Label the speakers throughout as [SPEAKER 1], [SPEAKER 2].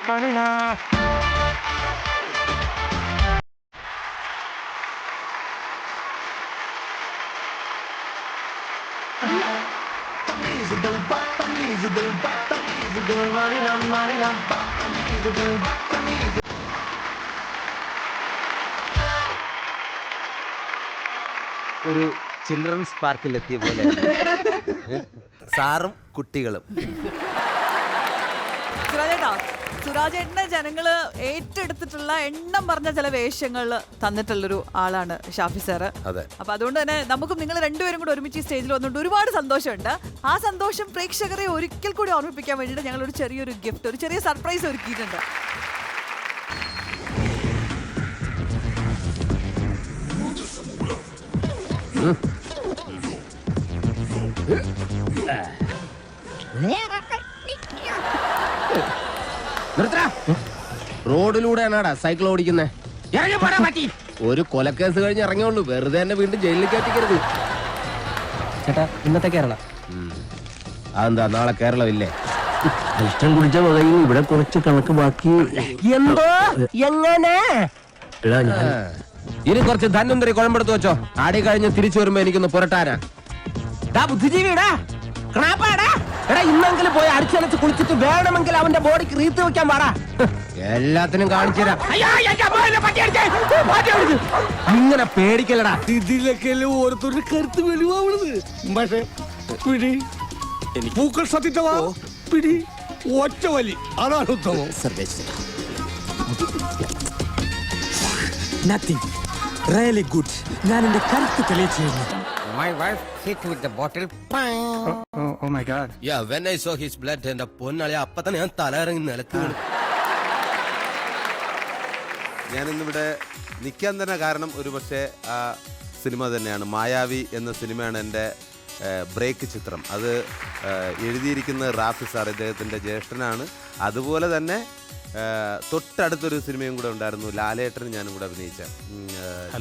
[SPEAKER 1] ഒരു ചിൽഡ്രൻസ് പാർക്കിൽ എത്തിയ പോലെ സാറും കുട്ടികളും.
[SPEAKER 2] സുരാജേട്ടനെ ജനങ്ങള് ഏറ്റെടുത്തിട്ടുള്ള എണ്ണം പറഞ്ഞ ചില വേഷങ്ങൾ തന്നിട്ടുള്ളൊരു ആളാണ് ഷാഫി സാറ്. അപ്പൊ അതുകൊണ്ട് തന്നെ നമുക്കും നിങ്ങൾ രണ്ടുപേരും കൂടെ ഒരുമിച്ച് സ്റ്റേജിൽ വന്നുകൊണ്ട് ഒരുപാട് സന്തോഷമുണ്ട്. ആ സന്തോഷം പ്രേക്ഷകരെ ഒരിക്കൽ കൂടി ഓർമ്മിപ്പിക്കാൻ വേണ്ടിയിട്ട് ഞങ്ങൾ ഒരു ചെറിയൊരു ഗിഫ്റ്റ്, ഒരു ചെറിയ സർപ്രൈസ് ഒരുക്കിയിട്ടുണ്ട്.
[SPEAKER 3] റോഡിലൂടെയാണാടാ സൈക്കിൾ ഓടിക്കുന്നേ? ഒരു കൊലക്കേസ് കഴിഞ്ഞ് ഇറങ്ങിയുള്ളൂ, വെറുതെ തന്നെ വീണ്ടും ജയിലിൽ കയറ്റിക്കരുത്.
[SPEAKER 4] ചേട്ടാ, ഇന്നത്തെ കേരള
[SPEAKER 3] അതെന്താ നാളെ കേരളം ഇല്ലേ?
[SPEAKER 4] ഇഷ്ടം കുടിച്ച വകയിൽ ഇവിടെ കുറച്ച് കണക്ക് ബാക്കി.
[SPEAKER 3] എന്തോ എങ്ങനെ? ഇനി കുറച്ച് ധന്വന്തരി കുഴമ്പെടുത്ത് വെച്ചോ. ആടി കഴിഞ്ഞ് തിരിച്ചു വരുമ്പോ എനിക്കൊന്ന് പുരട്ടാനാ. ബുദ്ധിജീവിടാ, ഇന്നെങ്കിലും പോയി അടിച്ചനച്ച് കുളിച്ചിട്ട് വേണമെങ്കിൽ അവന്റെ ബോഡിക്ക് റീത്ത് വെക്കാൻ പാടാ. എല്ലാത്തിനും കാണിച്ചു തരാം. ഇങ്ങനെ പേടിക്കലടാ.
[SPEAKER 5] ഇതിലൊക്കെ ഓരോരുത്തരുടെ കരുത്ത് വെളിവാവുന്നത്. പക്ഷേ പിടി പൂക്കൾ സത്യമാ, പിടി ഒറ്റ വലി, അതാണ് ഉത്തമം.
[SPEAKER 6] Nothing. Really good. ഞാൻ എന്റെ കരുത്ത് തെളിയിച്ചിരുന്നു.
[SPEAKER 1] My wife hit with the bottle.
[SPEAKER 6] Oh my god.
[SPEAKER 3] Yeah, when I saw his blood, എന്റെ പൊന്നാളെ അപ്പൊ തന്നെ ഞാൻ തലയിറങ്ങി നിലത്ത് വീണു.
[SPEAKER 7] ഞാനിന്നിവിടെ നിൽക്കാൻ തന്നെ കാരണം ഒരു പക്ഷേ ആ സിനിമ തന്നെയാണ്. മായാവി എന്ന സിനിമയാണ് എൻ്റെ ബ്രേക്ക് ചിത്രം. അത് എഴുതിയിരിക്കുന്ന റാഫി സാർ, ഇദ്ദേഹത്തിൻ്റെ ജ്യേഷ്ഠനാണ്. അതുപോലെ തന്നെ തൊട്ടടുത്തൊരു സിനിമയും കൂടെ ഉണ്ടായിരുന്നു, ലാലേട്ടനും ഞാനും കൂടെ അഭിനയിച്ച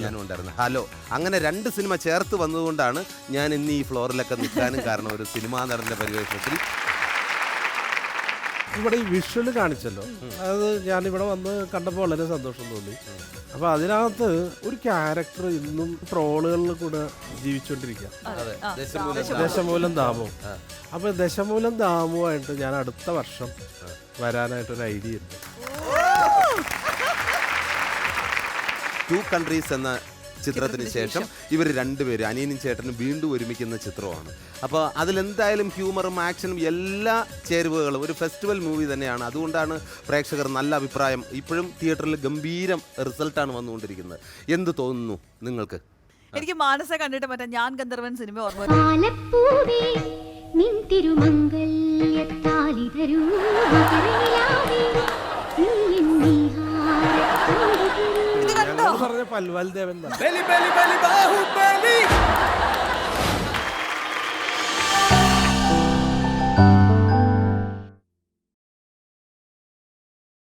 [SPEAKER 7] ഞാനും ഉണ്ടായിരുന്നു, ഹലോ. അങ്ങനെ 2 സിനിമ ചേർത്ത് വന്നതുകൊണ്ടാണ് ഞാൻ ഇന്ന് ഈ ഫ്ലോറിലൊക്കെ നിൽക്കാനും കാരണം. ഒരു സിനിമാ നടൻ്റെ പരിവേഷത്തിൽ
[SPEAKER 5] ഇവിടെ ഈ വിഷ്വൽ കാണിച്ചല്ലോ, അത് ഞാനിവിടെ വന്ന് കണ്ടപ്പോൾ വളരെ സന്തോഷം തോന്നി. അപ്പൊ അതിനകത്ത് ഒരു ക്യാരക്ടർ ഇന്നും ട്രോളുകളിൽ കൂടെ ജീവിച്ചുകൊണ്ടിരിക്കുക, ദശമൂലം ദാമു. അപ്പൊ ദശമൂലം ദാമുവായിട്ട് ഞാൻ അടുത്ത വർഷം വരാനായിട്ടൊരു ഐഡിയ ഉണ്ട്.
[SPEAKER 7] 2 കൺട്രീസ് എന്ന ചിത്രത്തിന് ശേഷം ഇവർ രണ്ടുപേരും, അനിയനും ചേട്ടനും, വീണ്ടും ഒരുമിക്കുന്ന ചിത്രമാണ്. അപ്പോൾ അതിലെന്തായാലും ഹ്യൂമറും ആക്ഷനും എല്ലാ ചേരുവകളും ഒരു ഫെസ്റ്റിവൽ മൂവി തന്നെയാണ്. അതുകൊണ്ടാണ് പ്രേക്ഷകർ നല്ല അഭിപ്രായം, ഇപ്പോഴും തിയേറ്ററിൽ ഗംഭീരം റിസൾട്ടാണ് വന്നുകൊണ്ടിരിക്കുന്നത്. എന്ത് തോന്നുന്നു നിങ്ങൾക്ക്?
[SPEAKER 2] എനിക്ക് മാനസ കണ്ടിട്ട് മറ്റേ ഞാൻ ഗന്ധർവൻ സിനിമ ഓർമ്മ.
[SPEAKER 5] പറഞ്ഞ പൽവാൽ ദേവൻ